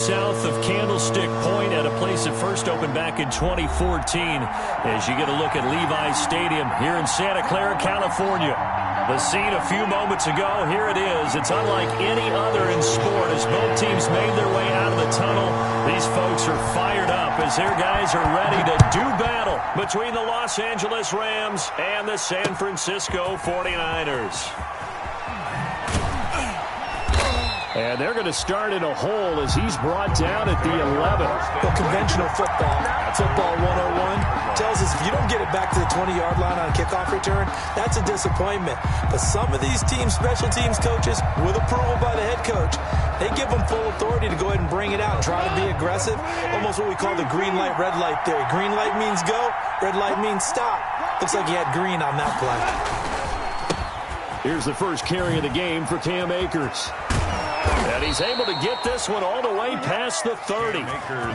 South of Candlestick Point at a place that first opened back in 2014 as you get a look at Levi's Stadium here in Santa Clara, California. The scene a few moments ago, here it is. It's unlike any other in sport as both teams made their way out of the tunnel. These folks are fired up as their guys are ready to do battle between the Los Angeles Rams and the San Francisco 49ers. And they're going to start in a hole as he's brought down at the 11. Well, conventional football 101 tells us if you don't get it back to the 20-yard line on a kickoff return, that's a disappointment. But some of these special teams coaches, with approval by the head coach, they give them full authority to go ahead and bring it out and try to be aggressive. Almost what we call the green light, red light theory. Green light means go, red light means stop. Looks like he had green on that play. Here's the first carry of the game for Cam Akers. And he's able to get this one all the way past the 30.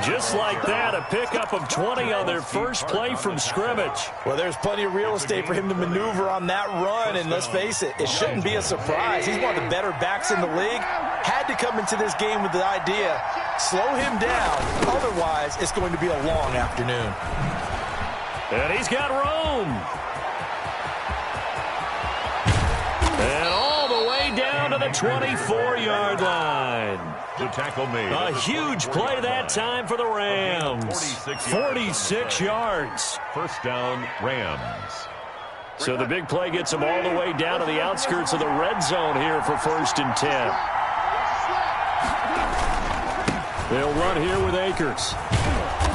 Just like that, a pickup of 20 on their first play from scrimmage. Well, there's plenty of real estate for him to maneuver on that run, and let's face it, it shouldn't be a surprise. He's one of the better backs in the league. Had to come into this game with the idea, slow him down, otherwise it's going to be a long afternoon. And he's got room. And all the way down to the 24-yard line. The tackle made. A huge play that time for the Rams. 46 yards. First down, Rams. So the big play gets them all the way down to the outskirts of the red zone here for 1st and 10. They'll run here with Akers.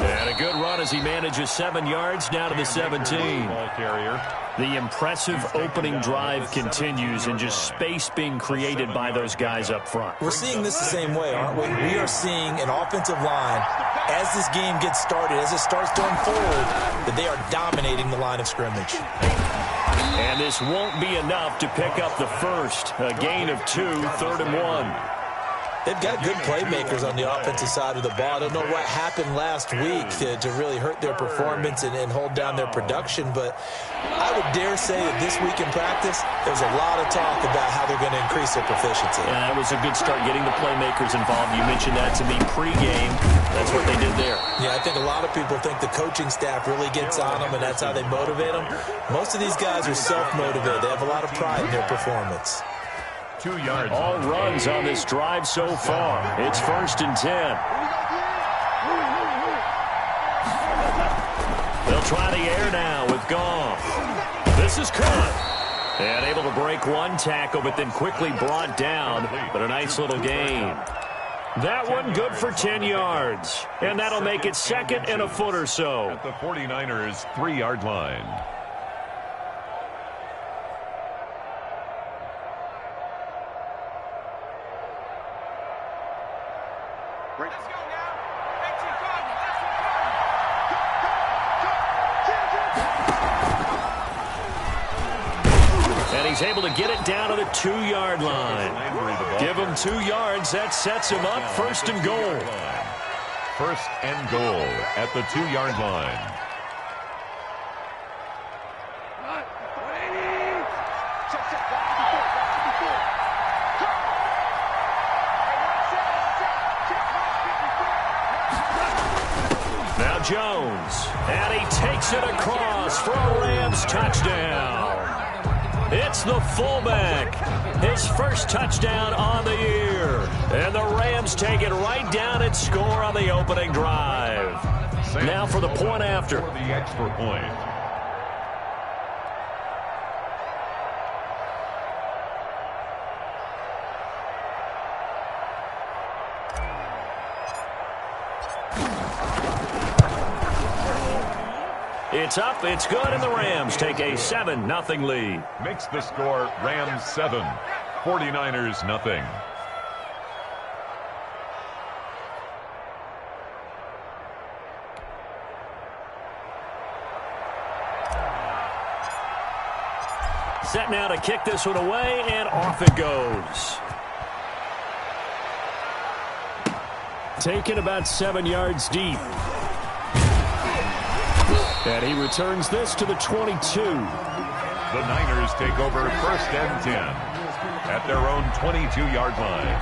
And a good run as he manages 7 yards down to the 17. Ball carrier. The impressive opening drive continues and just space being created by those guys up front. We're seeing this the same way, aren't we? We are seeing an offensive line, as this game gets started, as it starts to unfold, that they are dominating the line of scrimmage. And this won't be enough to pick up the first. A gain of 2, 3rd and 1. They've got good playmakers on the offensive side of the ball. I don't know what happened last week to really hurt their performance and hold down their production, but I would dare say that this week in practice, there's a lot of talk about how they're going to increase their proficiency. Yeah, that was a good start getting the playmakers involved. You mentioned that to me pregame. That's what they did there. Yeah, I think a lot of people think the coaching staff really gets on them, and that's how they motivate them. Most of these guys are self-motivated. They have a lot of pride in their performance. 2 yards. All runs on this drive so far. It's 1st and 10. They'll try the air now with Goff. This is caught. And able to break one tackle, but then quickly brought down. But a nice little gain. That one good for 10 yards. And that'll make it 2nd and a foot or so. At the 49ers' 3-yard line. He's able to get it down to the 2-yard line. Give him 2 yards. That sets him up 1st and goal. 1st and goal at the 2-yard line. Now Jones. And he takes it across for a Rams touchdown. It's the fullback. His first touchdown on the year. And the Rams take it right down and score on the opening drive. Now for the point after. For the extra point. It's up, it's good, and the Rams take a 7-0 lead. Makes the score Rams 7, 49ers nothing. Set now to kick this one away, and off it goes. Taken about 7 yards deep. And he returns this to the 22. The Niners take over 1st and 10 at their own 22-yard line.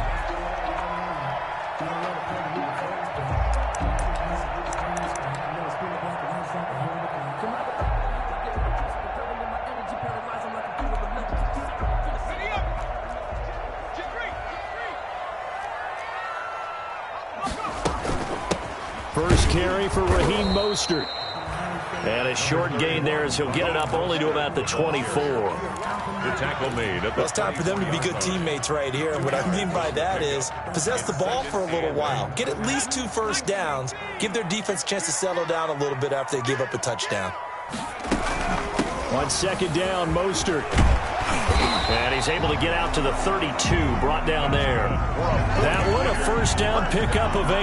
First carry for Raheem Mostert. And a short gain there as he'll get it up only to about the 24. The tackle made. Well, it's time for them to be good teammates right here. And what I mean by that is possess the ball for a little while. Get at least 2 first downs. Give their defense a chance to settle down a little bit after they give up a touchdown. On second down, Mostert. And he's able to get out to the 32, brought down there. That one, a first down pickup of 8.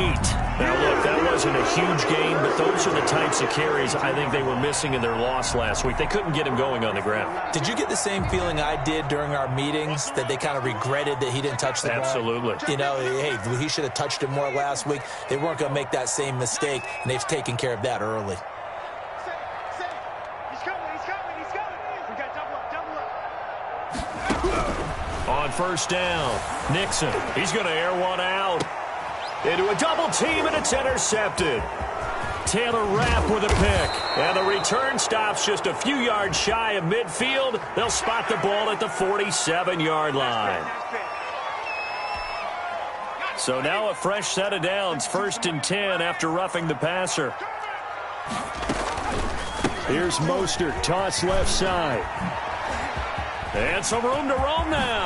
Now, look, that wasn't a huge gain, but those are the types of carries I think they were missing in their loss last week. They couldn't get him going on the ground. Did you get the same feeling I did during our meetings, that they kind of regretted that he didn't touch the ball? Absolutely. You know, hey, he should have touched it more last week. They weren't going to make that same mistake, and they've taken care of that early. On first down, Nixon. He's going to air one out. Into a double team, and it's intercepted. Taylor Rapp with a pick. And the return stops just a few yards shy of midfield. They'll spot the ball at the 47-yard line. So now a fresh set of downs. 1st and 10 after roughing the passer. Here's Mostert, toss left side. And some room to roam now.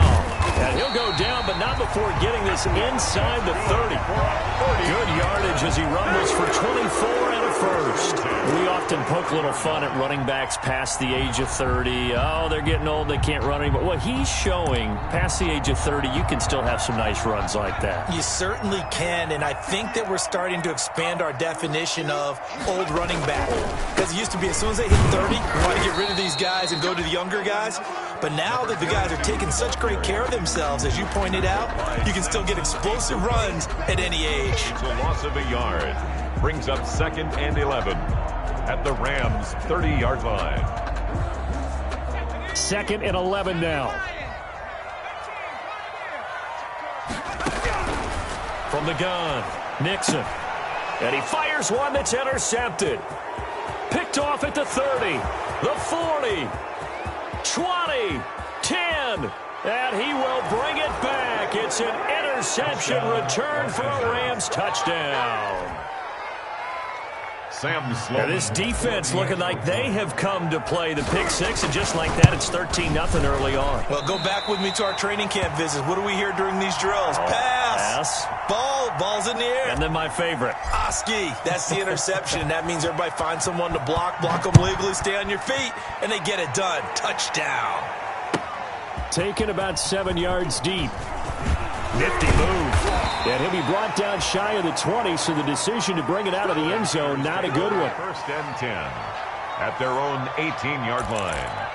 And he'll go down, but not before getting this inside the 30. Good yardage as he rumbles for 24 and a first. We often poke a little fun at running backs past the age of 30. Oh, they're getting old, they can't run anymore. Well, he's showing past the age of 30, you can still have some nice runs like that. You certainly can, and I think that we're starting to expand our definition of old running back. Because it used to be as soon as they hit 30, you want to get rid of these guys and go to the younger guys. But now that the guys are taking such great care of themselves, as you pointed out, you can still get explosive runs at any age. It's a loss of a yard. Brings up 2nd and 11 at the Rams' 30-yard line. 2nd and 11 now. From the gun, Nixon. And he fires one that's intercepted. Picked off at the 30, the 40. 20, 10, and he will bring it back. It's an interception return for a Rams touchdown. Sam Sloan. And this defense looking like they have come to play the pick six, and just like that, it's 13-0 early on. Well, go back with me to our training camp visits. What do we hear during these drills? Pass. Ball's in the air. And then my favorite. Oski. That's the interception. That means everybody finds someone to block them legally, stay on your feet, and they get it done. Touchdown. Taken about 7 yards deep. Nifty move. And he'll be brought down shy of the 20, so the decision to bring it out of the end zone, not a good one. 1st and 10 at their own 18-yard line.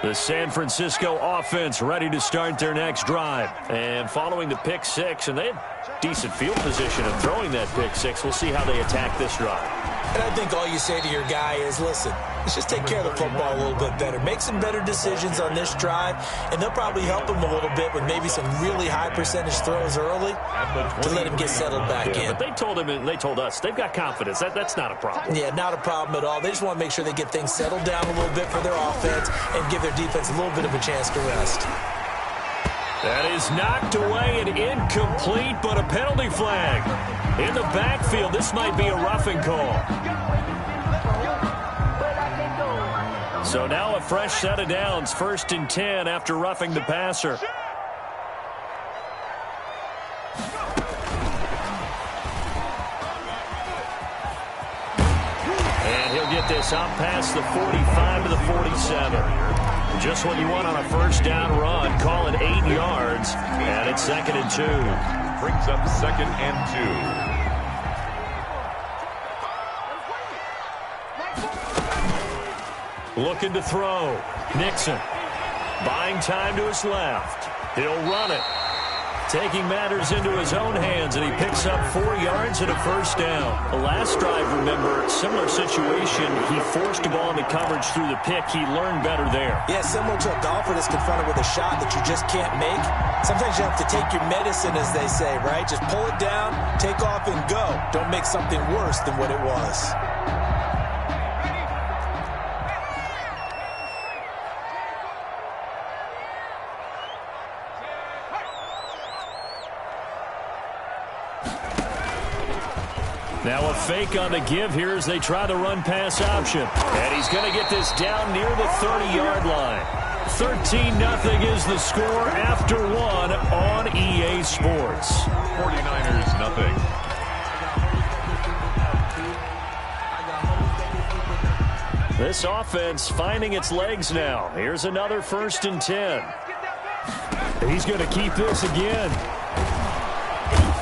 The San Francisco offense ready to start their next drive. And following the pick six, and they had decent field position of throwing that pick six. We'll see how they attack this drive. And I think all you say to your guy is, listen, let's just take care of the football a little bit better. Make some better decisions on this drive, and they'll probably help him a little bit with maybe some really high percentage throws early to let him get settled back in. But they told him and they told us they've got confidence. That's not a problem. Yeah, not a problem at all. They just want to make sure they get things settled down a little bit for their offense and give their defense a little bit of a chance to rest. That is knocked away and incomplete, but a penalty flag. In the backfield, this might be a roughing call. So now a fresh set of downs, 1st and 10 after roughing the passer. And he'll get this up past the 45 to the 47. Just what you want on a first down run. Call it 8 yards, and it's 2nd and 2. Brings up 2nd and 2. Looking to throw. Nixon. Buying time to his left. He'll run it. Taking matters into his own hands, and he picks up 4 yards and a first down. The last drive, remember, similar situation. He forced the ball into coverage through the pick. He learned better there. Yeah, similar to a golfer that's confronted with a shot that you just can't make. Sometimes you have to take your medicine, as they say, right? Just pull it down, take off, and go. Don't make something worse than what it was. Now a fake on the give here as they try the run-pass option. And he's going to get this down near the 30-yard line. 13-0 is the score after one on EA Sports. 49ers nothing. This offense finding its legs now. Here's another 1st and 10. He's going to keep this again.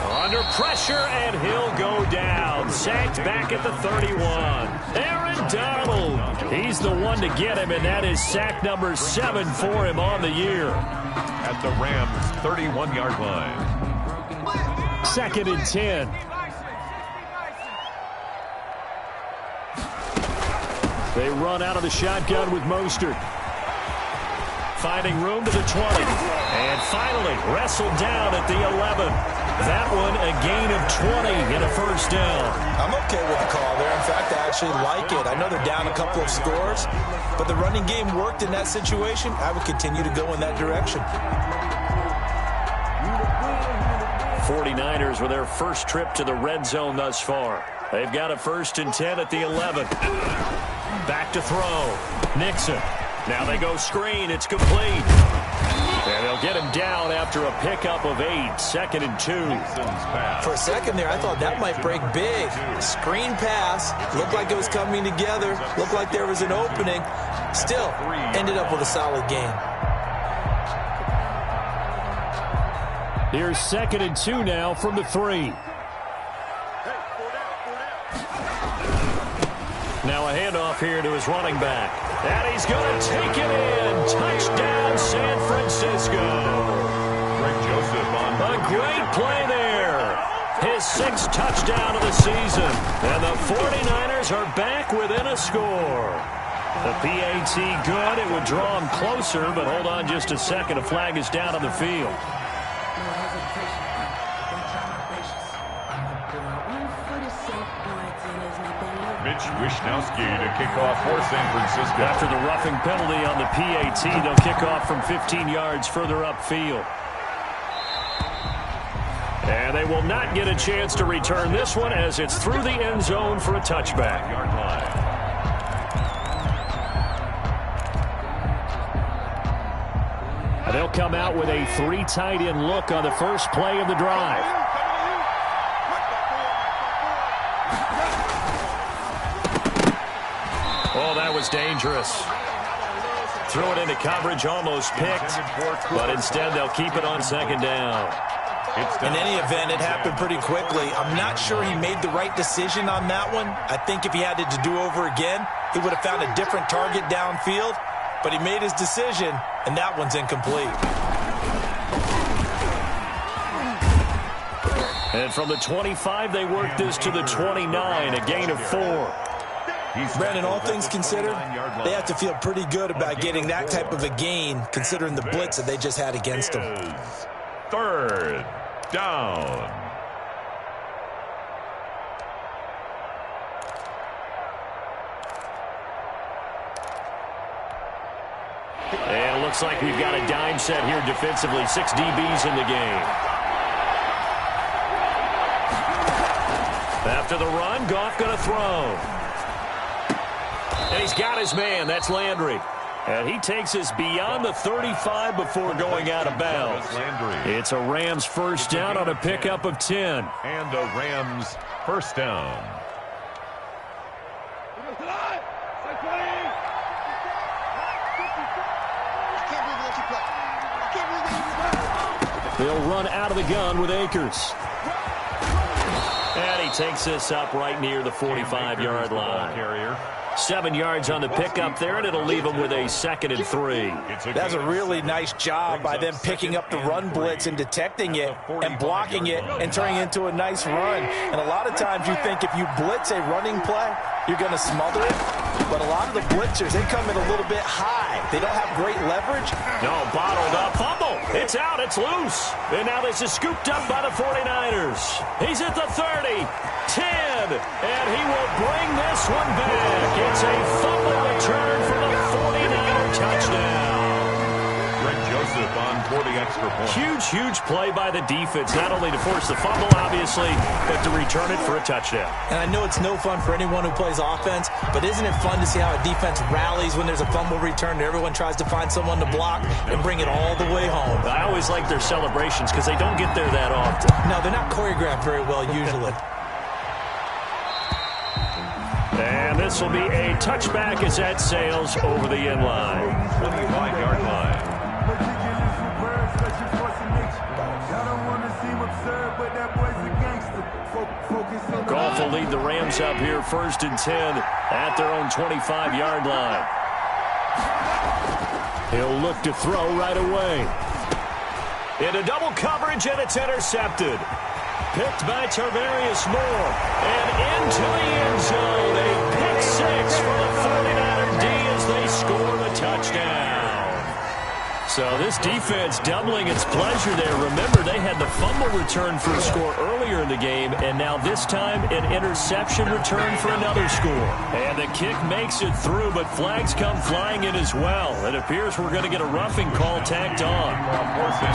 Under pressure, and he'll go down. Sacked back at the 31. Aaron Donald. He's the one to get him, and that is sack number 7 for him on the year. At the Rams' 31-yard line. 2nd and 10. They run out of the shotgun with Mostert. Finding room to the 20. And finally wrestled down at the 11. That one a gain of 20 and a 1st down. I'm okay with the call there. In fact, I actually like it. I know they're down a couple of scores, but the running game worked in that situation. I would continue to go in that direction. 49ers with their first trip to the red zone thus far. They've got a 1st and 10 at the 11. Back to throw. Nixon. Now they go screen. It's complete. And they'll get him down after a pickup of 8. 2nd and 2. For a second there, I thought that might break big. Screen pass. Looked like it was coming together. Looked like there was an opening. Still, ended up with a solid game. Here's 2nd and 2 now from the 3. Now a handoff here to his running back. And he's going to take it in. Touchdown, San Francisco. Greg Joseph on a great play there. His 6th touchdown of the season. And the 49ers are back within a score. The PAT good. It would draw him closer, but hold on just a second. A flag is down on the field. Mitch Wishnowsky to kick off for San Francisco. After the roughing penalty on the PAT, they'll kick off from 15 yards further upfield. And they will not get a chance to return this one as it's through the end zone for a touchback. Yard line. They'll come out with a 3 tight end look on the first play of the drive. Oh, that was dangerous. Threw it into coverage, almost picked, but instead they'll keep it on 2nd down. In any event, it happened pretty quickly. I'm not sure he made the right decision on that one. I think if he had it to do over again, he would have found a different target downfield, but he made his decision, and that one's incomplete. And from the 25, they work this to the 29, a gain of 4. Brandon, all things considered, they have to feel pretty good about getting that type of a gain, considering the blitz that they just had against them. 3rd down. And it looks like we've got a dime set here defensively. 6 DBs in the game. After the run, Goff going to throw. And he's got his man. That's Landry. And he takes us beyond the 35 before going out of bounds. It's a Rams 1st down on a pickup of 10. And a Rams 1st down. They'll run out of the gun with Akers. And he takes this up right near the 45-yard line. 7 yards on the pickup there, and it'll leave them with a 2nd and 3. That's a really nice job by them picking up the run blitz and detecting it and blocking it and turning it into a nice run. And a lot of times you think if you blitz a running play, you're going to smother it. But a lot of the blitzers, they come in a little bit high. They don't have great leverage. No, bottled up. Fumble. It's out. It's loose. And now this is scooped up by the 49ers. He's at the 30, 10, and he will bring this one back. It's a fumble return for the 49er touchdown. Greg Joseph aggressive for the extra point. Huge play by the defense, not only to force the fumble, obviously, but to return it for a touchdown. And I know it's no fun for anyone who plays offense, but isn't it fun to see how a defense rallies when there's a fumble return and everyone tries to find someone to block and bring it all the way home? I always like their celebrations because they don't get there that often. No, they're not choreographed very well usually. And this will be a touchback as that sails over the end line. 25-yard line. Goff will lead the Rams up here 1st and 10 at their own 25-yard line. He'll look to throw right away. Into double coverage, and it's intercepted. Picked by Tarvarius Moore. And into the end zone. A pick six for the 49er D as they score the touchdown. So this defense doubling its pleasure there. Remember, they had the fumble return for a score earlier in the game, and now this time an interception return for another score. And the kick makes it through, but flags come flying in as well. It appears we're going to get a roughing call tacked on.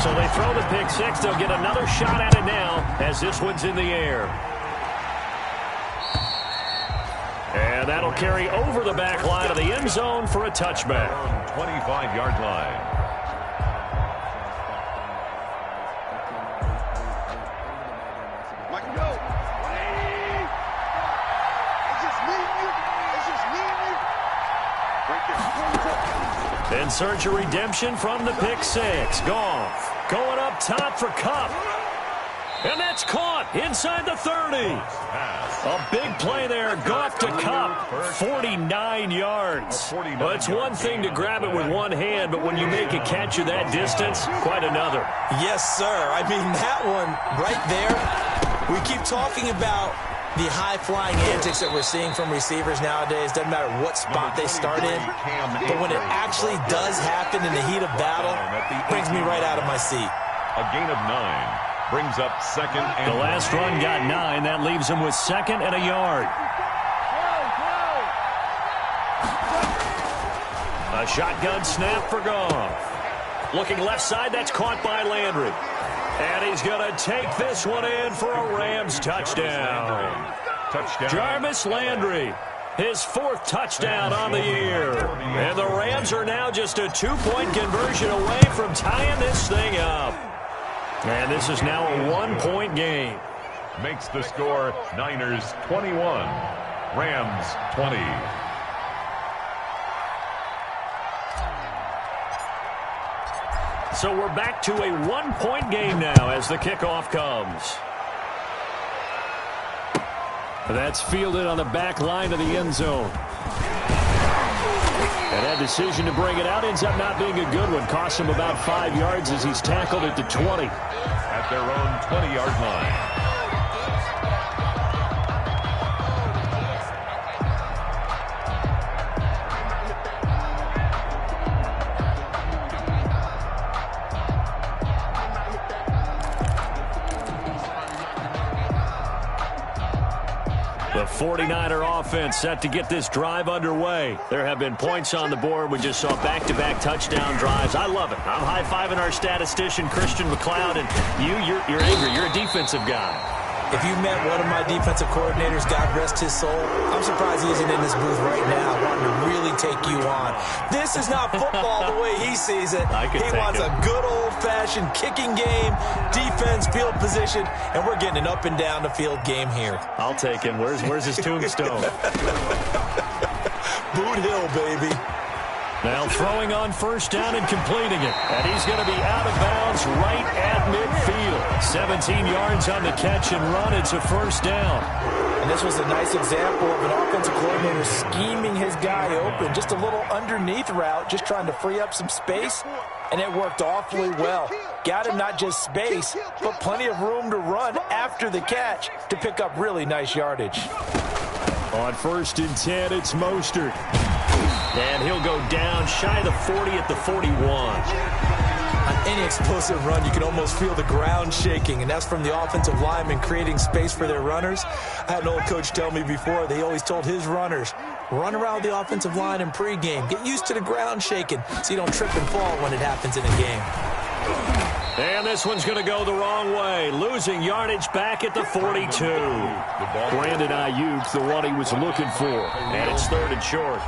So they throw the pick six. They'll get another shot at it now as this one's in the air. And that'll carry over the back line of the end zone for a touchback. 25-yard line. Surge a redemption from the pick six. Goff going up top for Kupp. And that's caught inside the 30. A big play there. Goff to Kupp. 49 yards. Well, it's one thing to grab it with one hand, but when you make a catch of that distance, quite another. Yes, sir. I mean, that one right there, we keep talking about the high-flying antics that we're seeing from receivers nowadays. Doesn't matter what spot they start in. But when it actually does happen in the heat of battle, it brings me right out of my seat. A gain of 9 brings up 2nd and the last run got 9. That leaves him with 2nd and a yard. A shotgun snap for Goff. Looking left side, that's caught by Landry. And he's going to take this one in for a Rams touchdown. Jarvis Landry, his 4th touchdown on the year. And the Rams are now just a 2-point conversion away from tying this thing up. And this is now a 1-point game. Makes the score Niners 21, Rams 20. So we're back to a 1-point game now as the kickoff comes. That's fielded on the back line of the end zone. And that decision to bring it out ends up not being a good one. Costs him about 5 yards as he's tackled at the 20. At their own 20-yard line. The 49er offense set to get this drive underway. There have been points on the board. We just saw back-to-back touchdown drives. I love it. I'm high-fiving our statistician, Christian McLeod, and you're angry. You're a defensive guy. If you met one of my defensive coordinators, God rest his soul, I'm surprised he isn't in this booth right now wanting to really take you on. This is not football the way he sees it. He wants a good old-fashioned kicking game, defense, field position, and we're getting an up-and-down-the-field game here. I'll take him. Where's his tombstone? Boot Hill, baby. Now throwing on first down and completing it. And he's going to be out of bounds right at midfield. 17 yards on the catch and run. It's a first down. And this was a nice example of an offensive coordinator scheming his guy open. Just a little underneath route, just trying to free up some space. And it worked awfully well. Got him not just space, but plenty of room to run after the catch to pick up really nice yardage. On 1st and 10, it's Mostert. And he'll go down shy of the 40 at the 41. On any explosive run, you can almost feel the ground shaking, and that's from the offensive linemen creating space for their runners. I had an old coach tell me before, they always told his runners, Run around the offensive line in pregame. Get used to the ground shaking so you don't trip and fall when it happens in a game. And this one's going to go the wrong way. Losing yardage back at the 42. Brandon Ayuk, the one he was looking for. And it's 3rd and short.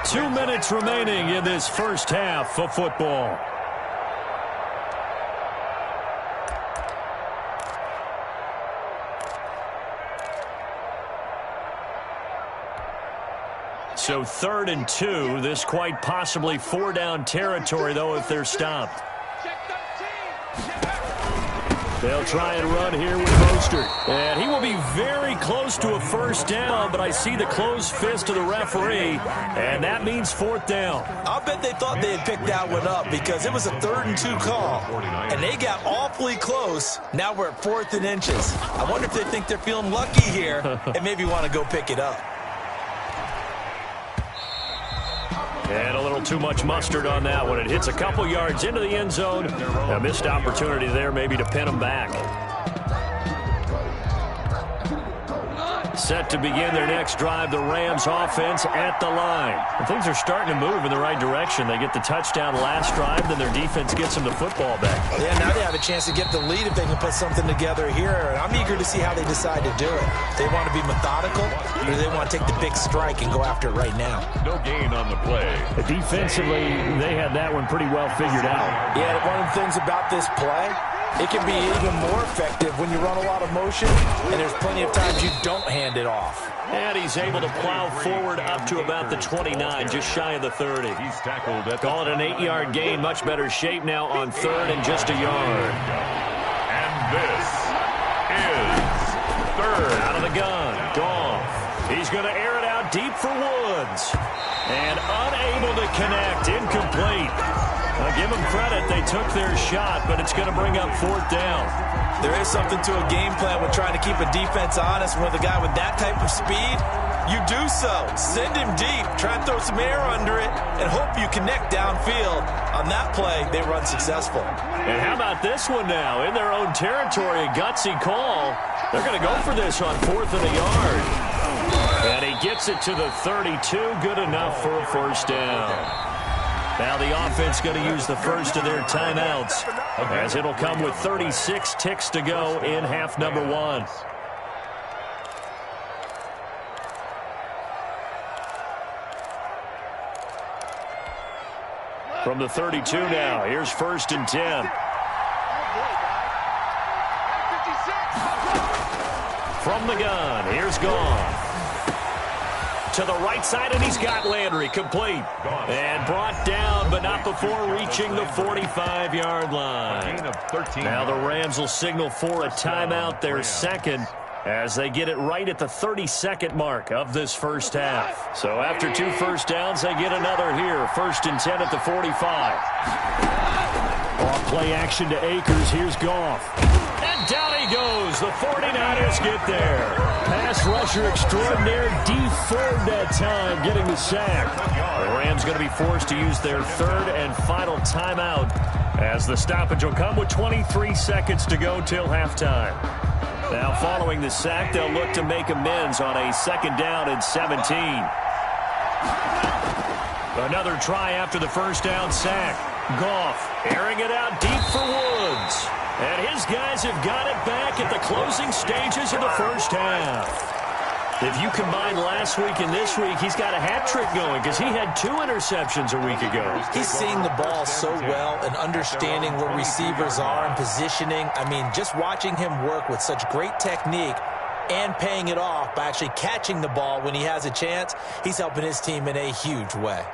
2 minutes remaining in this first half of football. So 3rd and 2. This quite possibly 4-down territory, though, if they're stopped. They'll try and run here with Mostert. And he will be very close to a first down, but I see the closed fist of the referee, and that means 4th down. I'll bet they thought they had picked that one up because it was a 3rd and 2 call, and they got awfully close. Now we're at 4th and inches. I wonder if they think they're feeling lucky here and maybe want to go pick it up. And a little too much mustard on that one. It hits a couple yards into the end zone. A missed opportunity there maybe to pin them back. Set to begin their next drive, the Rams offense at the line. And things are starting to move in the right direction. They get the touchdown last drive, then their defense gets them the football back. Yeah, now they have a chance to get the lead if they can put something together here. And I'm eager to see how they decide to do it. They want to be methodical, or do they want to take the big strike and go after it right now? No gain on the play. Defensively, they had that one pretty well figured out. Yeah, one of the things about this play, it can be even more effective when you run a lot of motion, and there's plenty of times you don't hand it off. And he's able to plow forward up to about the 29, just shy of the 30. He's tackled at Call it an 8-yard gain, much better shape now on 3rd and just a yard. And this is 3rd. Out of the gun, Goff. He's going to air it out deep for Woods. And unable to connect, incomplete. I'll give them credit. They took their shot, but it's going to bring up 4th down. There is something to a game plan with trying to keep a defense honest. With a guy with that type of speed, you do so. Send him deep. Try and throw some air under it and hope you connect downfield. On that play, they run successful. And how about this one now? In their own territory, a gutsy call. They're going to go for this on 4th and a yard. And he gets it to the 32. Good enough for a first down. Now the offense going to use the first of their timeouts, as it'll come with 36 ticks to go in half number 1. From the 32 now, here's 1st and 10. From the gun, here's Goff. To the right side, and he's got Landry complete. And brought down, but not before reaching the 45-yard line. Now the Rams will signal for a timeout, their second, as they get it right at the 32nd mark of this first half. So after 2 first downs, they get another here. 1st and 10 at the 45. Off play action to Akers. Here's Goff. And down he goes. The 49ers get there. Pass rusher extraordinaire. D Ford that time getting the sack. The Rams going to be forced to use their 3rd and final timeout, as the stoppage will come with 23 seconds to go till halftime. Now following the sack, they'll look to make amends on a 2nd down and 17. Another try after the first down sack. Goff airing it out deep for Woods. And his guys have got it back at the closing stages of the first half. If you combine last week and this week, he's got a hat trick going because he had 2 interceptions a week ago. He's seeing the ball so well and understanding where receivers are and positioning. I mean, just watching him work with such great technique and paying it off by actually catching the ball when he has a chance, he's helping his team in a huge way.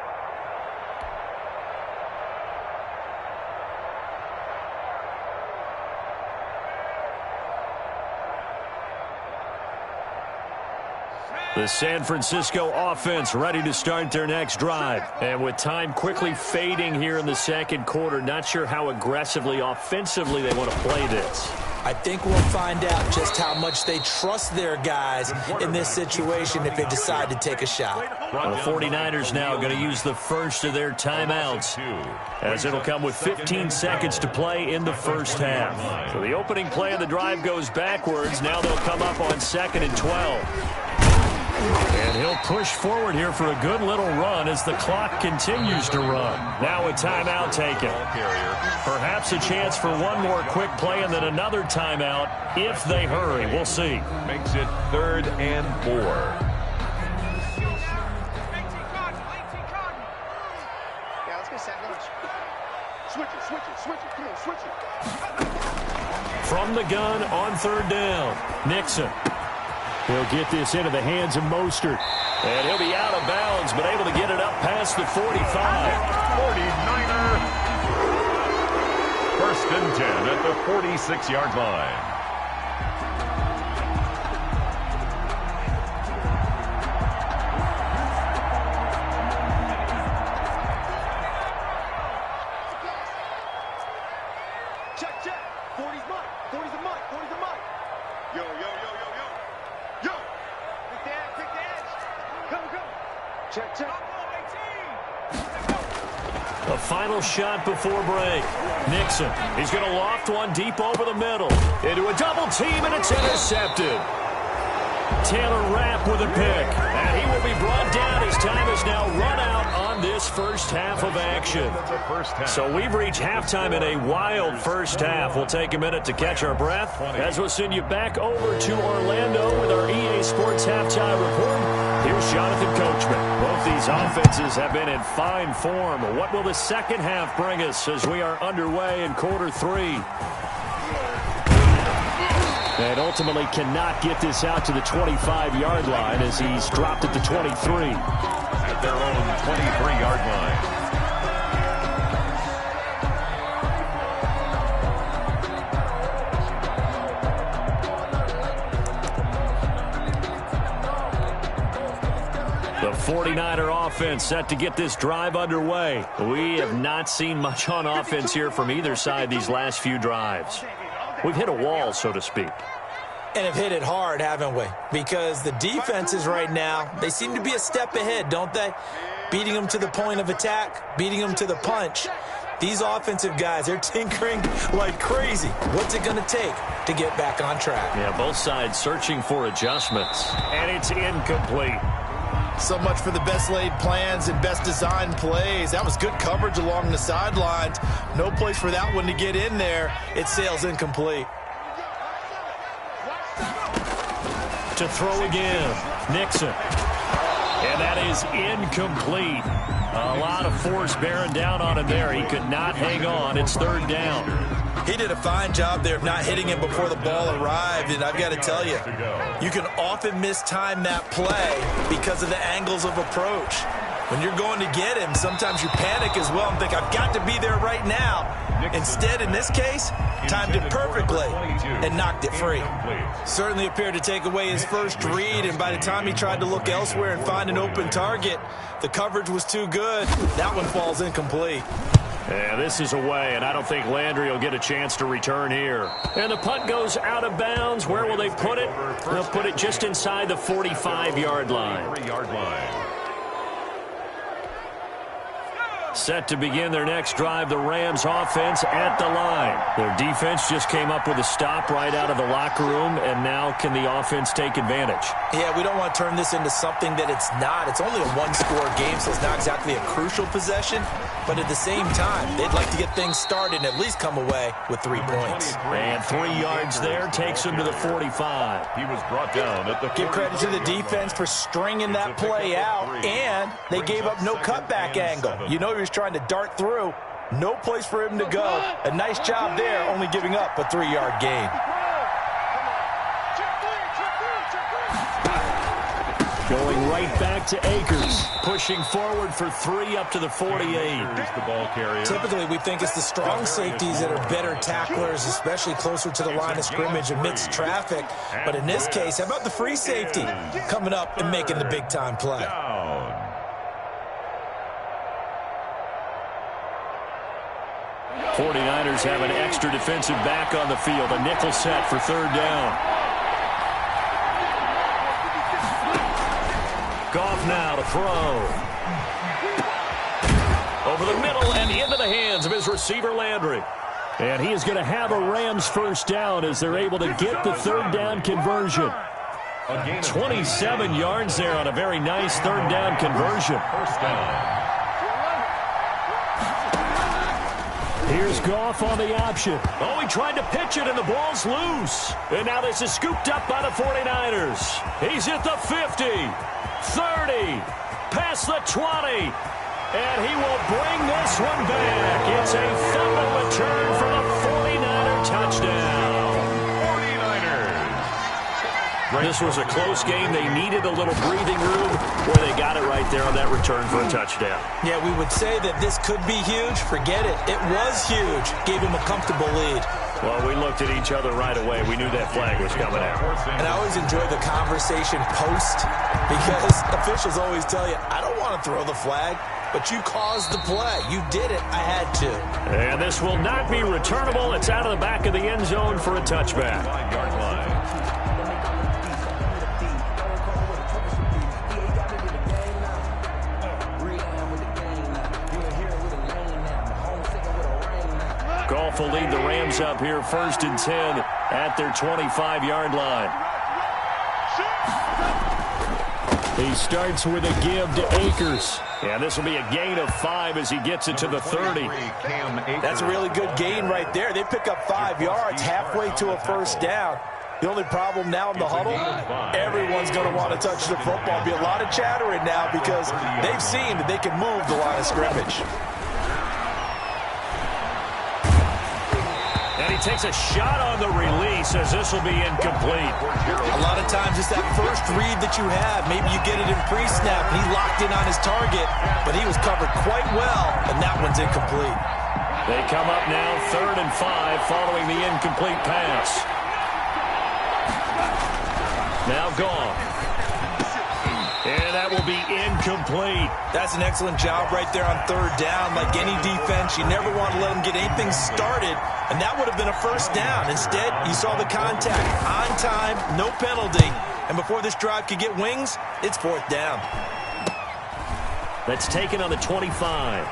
The San Francisco offense ready to start their next drive. And with time quickly fading here in the second quarter, not sure how aggressively, offensively they want to play this. I think we'll find out just how much they trust their guys in this situation if they decide to take a shot. The 49ers now going to use the first of their timeouts, as it'll come with 15 seconds to play in the first half. So the opening play of the drive goes backwards. Now they'll come up on 2nd and 12. And he'll push forward here for a good little run as the clock continues to run. Now a timeout taken. Perhaps a chance for one more quick play and then another timeout if they hurry. We'll see. Makes it 3rd and 4. Yeah, let's go set lunch. Switch it. Come on, switch it. From the gun on 3rd down, Nixon. He'll get this into the hands of Mostert. And he'll be out of bounds, but able to get it up past the 45. 49er. 1st and 10 at the 46-yard line. Check. 40's mine. 40's a mine. 40's a mine. Yo. Pick the edge. Go. Check. A final shot before break. Nixon, he's going to loft one deep over the middle. Into a double team, and it's intercepted. Taylor Rapp with a pick. And he will be brought down as time is now run out on this first half of action. So we've reached halftime in a wild first half. We'll take a minute to catch our breath as we'll send you back over to Orlando with our EA Sports Halftime Report. Here's Jonathan Coachman. Both these offenses have been in fine form. What will the second half bring us as we are underway in quarter 3? And ultimately cannot get this out to the 25-yard line as he's dropped at the 23. At their own 23-yard line. The 49er offense set to get this drive underway. We have not seen much on offense here from either side these last few drives. We've hit a wall, so to speak. And have hit it hard, haven't we? Because the defenses right now, they seem to be a step ahead, don't they? Beating them to the point of attack, beating them to the punch. These offensive guys, they're tinkering like crazy. What's it going to take to get back on track? Yeah, both sides searching for adjustments. And it's incomplete. So much for the best laid plans and best designed plays. That was good coverage along the sidelines. No place for that one to get in there. It sails incomplete. To throw again, Nixon. And that is incomplete. A lot of force bearing down on him there. He could not hang on. It's 3rd down. He did a fine job there of not hitting him before the ball arrived, and I've got to tell you, you can often mistime that play because of the angles of approach. When you're going to get him, sometimes you panic as well and think, I've got to be there right now. Instead, in this case, timed it perfectly and knocked it free. Certainly appeared to take away his first read, and by the time he tried to look elsewhere and find an open target, the coverage was too good. That one falls incomplete. Yeah, this is away, and I don't think Landry will get a chance to return here. And the punt goes out of bounds. Where will they put it? They'll put it just inside the 45-yard line. 3-yard line. Set to begin their next drive, the Rams offense at the line. Their defense just came up with a stop right out of the locker room, and now can the offense take advantage? Yeah, we don't want to turn this into something that it's not. It's only a one-score game, so it's not exactly a crucial possession. But at the same time, they'd like to get things started and at least come away with 3 points. And 3 yards there takes him to the 45. He was brought down at the 40. Give credit to the defense for stringing that play out, and they gave up no cutback angle. You know he was trying to dart through. No place for him to go. A nice job there, only giving up a 3-yard gain. Going right back to Akers, pushing forward for 3 up to the 48. The ball carrier. Typically, we think it's the strong safeties that are better tacklers, especially closer to the line of scrimmage amidst traffic. But in this case, how about the free safety coming up and making the big-time play? Down. '49ers have an extra defensive back on the field, a nickel set for 3rd down. Goff now to throw. Over the middle and into the hands of his receiver, Landry. And he is going to have a Rams first down as they're able to get the 3rd down conversion. A gain of 27 yards there on a very nice third down conversion. First down. Here's Goff on the option. Oh, he tried to pitch it, and the ball's loose. And now this is scooped up by the 49ers. He's at the 50, 30, past the 20. And he will bring this one back. It's a fumble return for the 49er touchdown. 49ers. This was a close game. They needed a little breathing room where they got it right there on that return for a touchdown. Yeah, we would say that this could be huge. Forget it. It was huge. Gave him a comfortable lead. Well, we looked at each other right away. We knew that flag was coming out. And I always enjoy the conversation post because officials always tell you, I don't want to throw the flag, but you caused the play. You did it. I had to. And this will not be returnable. It's out of the back of the end zone for a touchback. 5-yard line. Goff will lead the Rams up here 1st and 10 at their 25-yard line. He starts with a give to Akers. Yeah, this will be a gain of 5 as he gets it to the 30. That's a really good gain right there. They pick up 5 yards halfway to a first down. The only problem now in the huddle, everyone's going to want to touch the football. Be a lot of chattering now because they've seen that they can move the line of scrimmage. And he takes a shot on the release as this will be incomplete. A lot of times it's that first read that you have. Maybe you get it in pre-snap. He locked in on his target, but he was covered quite well, and that one's incomplete. They come up now 3rd and 5 following the incomplete pass. Now gone. And that will be incomplete. That's an excellent job right there on 3rd down. Like any defense, you never want to let them get anything started, and that would have been a first down. Instead, you saw the contact on time, no penalty, and before this drive could get wings, it's 4th down. That's taken on the 25.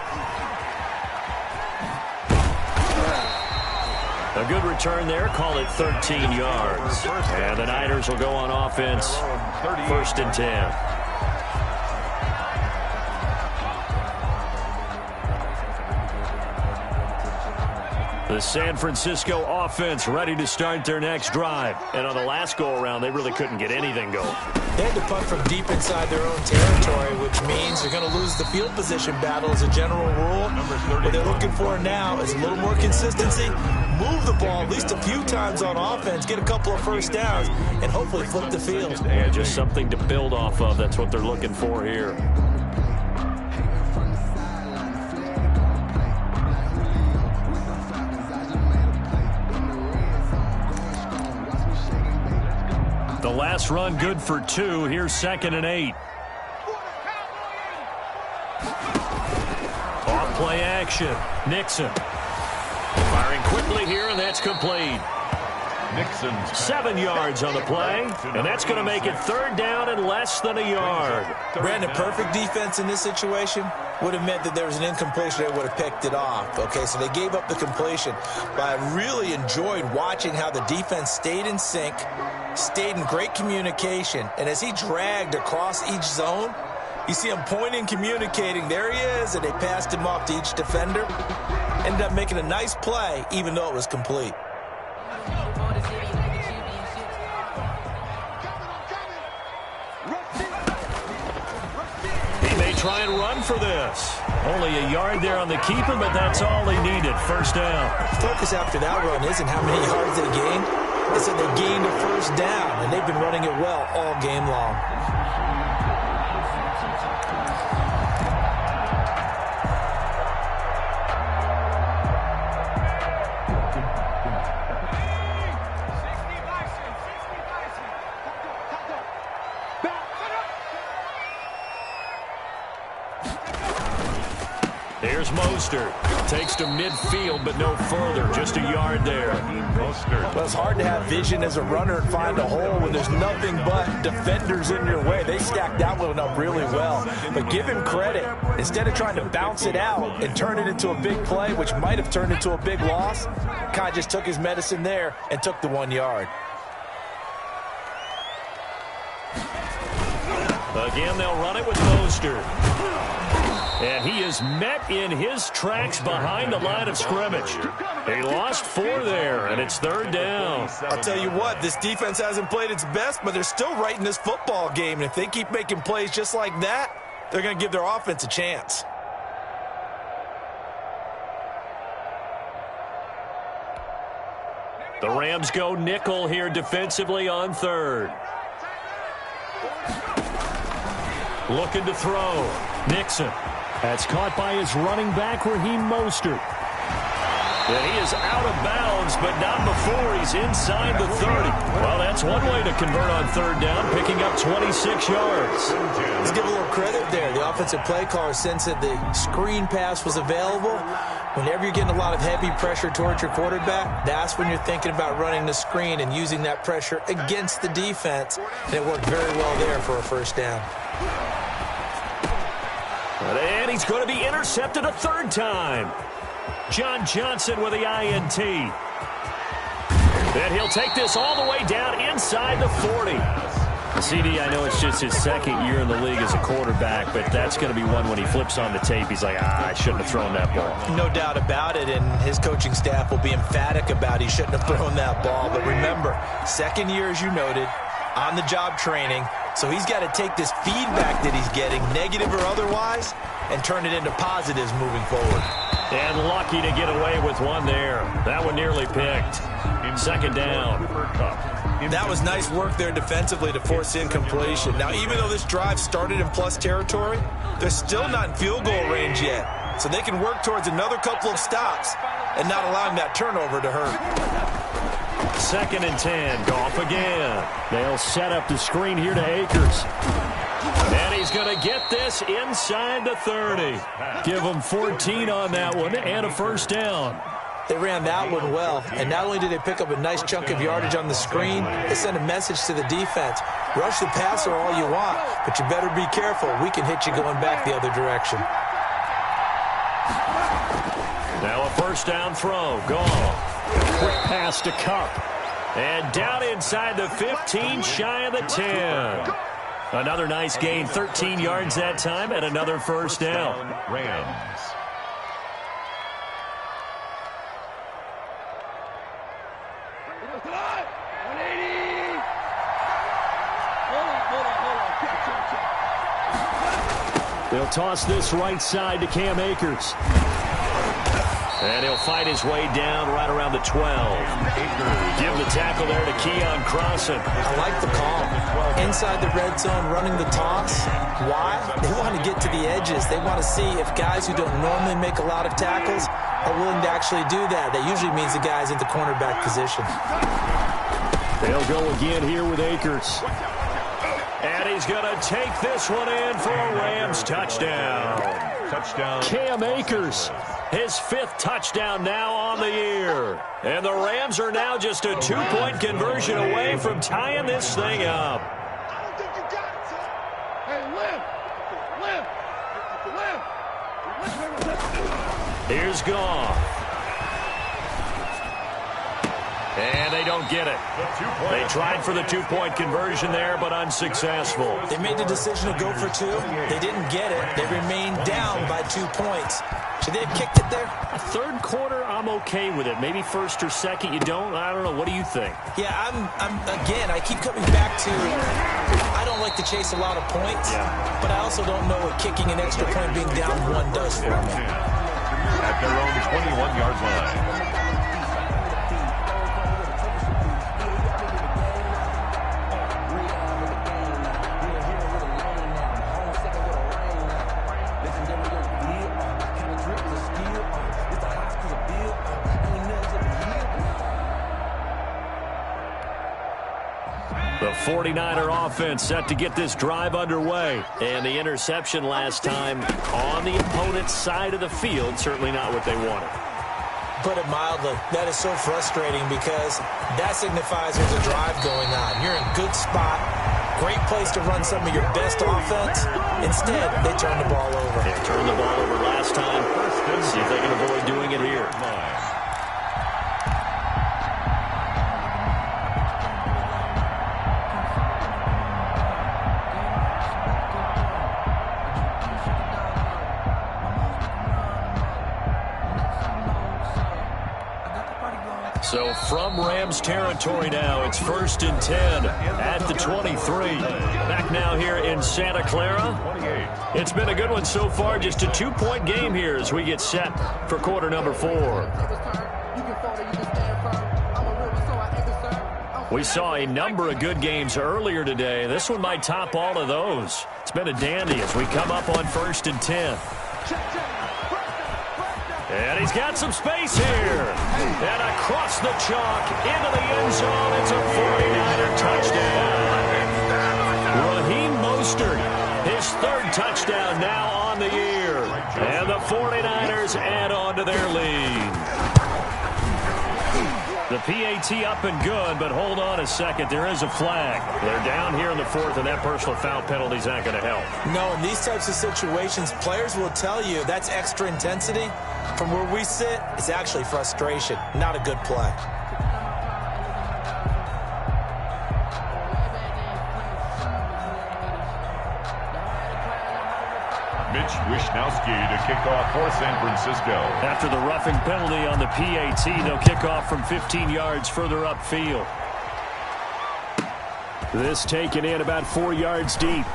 A good return there. Call it 13 yards. And the Niners will go on offense 1st and 10. The San Francisco offense ready to start their next drive. And on the last go-around, they really couldn't get anything going. They had to punt from deep inside their own territory, which means they're going to lose the field position battle as a general rule. What they're looking for now is a little more consistency, move the ball at least a few times on offense, get a couple of first downs, and hopefully flip the field. Yeah, just something to build off of. That's what they're looking for here. The last run good for 2. Here's 2nd and 8. Off play action. Nixon. Firing quickly here, and that's complete. Nixon. 7 yards on the play, and that's going to make it 3rd down and less than a yard. Brandon, perfect defense in this situation would have meant that there was an incompletion. They would have picked it off. Okay, so they gave up the completion. But I really enjoyed watching how the defense stayed in sync, stayed in great communication, and as he dragged across each zone, you see him pointing, communicating. There he is, and they passed him off to each defender. Ended up making a nice play, even though it was complete. He may try and run for this. Only a yard there on the keeper, but that's all he needed. First down. Focus after that run isn't how many yards they gained. They said they gained a first down, and they've been running it well all game long. Here's Mostert. Takes to midfield, but no further. Just a yard there. Well, it's hard to have vision as a runner and find a hole when there's nothing but defenders in your way. They stacked that one up really well. But give him credit. Instead of trying to bounce it out and turn it into a big play, which might have turned into a big loss, Kai just took his medicine there and took the 1 yard. Again, they'll run it with Mostert. And he is met in his tracks behind the line of scrimmage. He lost 4 there, and it's 3rd down. I'll tell you what, this defense hasn't played its best, but they're still right in this football game. And if they keep making plays just like that, they're going to give their offense a chance. The Rams go nickel here defensively on 3rd. Looking to throw. Nixon. That's caught by his running back, Raheem Mostert. And he is out of bounds, but not before he's inside the 30. Well, that's one way to convert on 3rd down, picking up 26 yards. Let's give a little credit there. The offensive play caller sensed that the screen pass was available. Whenever you're getting a lot of heavy pressure towards your quarterback, that's when you're thinking about running the screen and using that pressure against the defense. And it worked very well there for a 1st down. And he's going to be intercepted a 3rd time. John Johnson with the INT. And he'll take this all the way down inside the 40. CD, I know it's just his 2nd year in the league as a quarterback, but that's going to be one when he flips on the tape. He's like, I shouldn't have thrown that ball. No doubt about it, and his coaching staff will be emphatic about he shouldn't have thrown that ball. But remember, 2nd year, as you noted, on-the-job training. So he's got to take this feedback that he's getting, negative or otherwise, and turn it into positives moving forward. And lucky to get away with one there. That one nearly picked. 2nd down. That was nice work there defensively to force incompletion. Now, even though this drive started in plus territory, they're still not in field goal range yet. So they can work towards another couple of stops and not allowing that turnover to hurt. 2nd and 10. Goff again. They'll set up the screen here to Akers. And he's going to get this inside the 30. Give him 14 on that one and a 1st down. They ran that one well, and not only did they pick up a nice chunk of yardage on the screen, they sent a message to the defense. Rush the passer all you want, but you better be careful. We can hit you going back the other direction. Now a 1st down throw. Goff. Quick pass to Cup. And down inside the 15, shy of the 10. Another nice gain, 13 yards that time, and another 1st down. Rams. They'll toss this right side to Cam Akers. And he'll fight his way down right around the 12. Give the tackle there to Keon Crossan. I like the call. Inside the red zone, running the toss. Why? They want to get to the edges. They want to see if guys who don't normally make a lot of tackles are willing to actually do that. That usually means the guy's at the cornerback position. They'll go again here with Akers. And he's going to take this one in for a Rams touchdown. Touchdown. Cam Akers, his 5th touchdown now on the year. And the Rams are now just a 2-point conversion away from tying this thing up. I don't think you got it, son. Hey, Lim. Here's Goff. And they don't get it. They tried for the 2-point conversion there, but unsuccessful. They made the decision to go for 2. They didn't get it. They remained down by 2 points. Should they have kicked it there? A 3rd quarter, I'm okay with it. Maybe 1st or 2nd, you don't. I don't know. What do you think? Yeah, again, I keep coming back to I don't like to chase a lot of points, but I also don't know what kicking an extra point being down 1 does for me. At their own 21-yard line. The 49er offense set to get this drive underway. And the interception last time on the opponent's side of the field, certainly not what they wanted. Put it mildly, that is so frustrating because that signifies there's a drive going on. You're in good spot, great place to run some of your best offense. Instead, they turn the ball over. They turned the ball over last time. See if they can avoid doing it here. So from Rams territory now, it's 1st and 10 at the 23. Back now here in Santa Clara. It's been a good one so far. Just a 2-point game here as we get set for quarter number 4. We saw a number of good games earlier today. This one might top all of those. It's been a dandy as we come up on 1st and 10. And he's got some space here. And across the chalk into the end zone. It's a 49er touchdown. Raheem Mostert, his 3rd touchdown now on the year. And the 49ers add on to their lead. The PAT up and good, but hold on a second. There is a flag. They're down here in the 4th, and that personal foul penalty is not going to help. No, in these types of situations, players will tell you that's extra intensity. From where we sit, it's actually frustration, not a good play. Mitch Wishnowsky to kick off for San Francisco. After the roughing penalty on the PAT, they'll kick off from 15 yards further upfield. This taken in about 4 yards deep.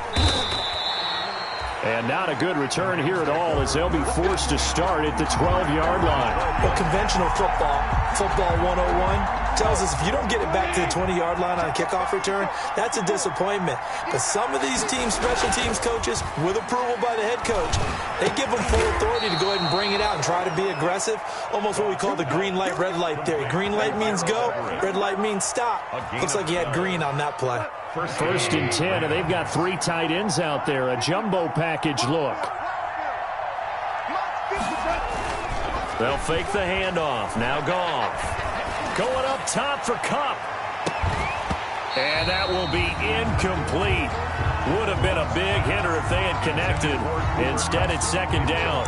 And not a good return here at all as they'll be forced to start at the 12-yard line. Well, conventional football 101, tells us if you don't get it back to the 20-yard line on a kickoff return, that's a disappointment. But some of these special teams coaches, with approval by the head coach, they give them full authority to go ahead and bring it out and try to be aggressive. Almost what we call the green light, red light theory. Green light means go, red light means stop. Looks like you had green on that play. 1st and 10, and they've got 3 tight ends out there. A jumbo package look. They'll fake the handoff. Now Goff. Going up top for Kupp. And that will be incomplete. Would have been a big hitter if they had connected. Instead, it's 2nd down.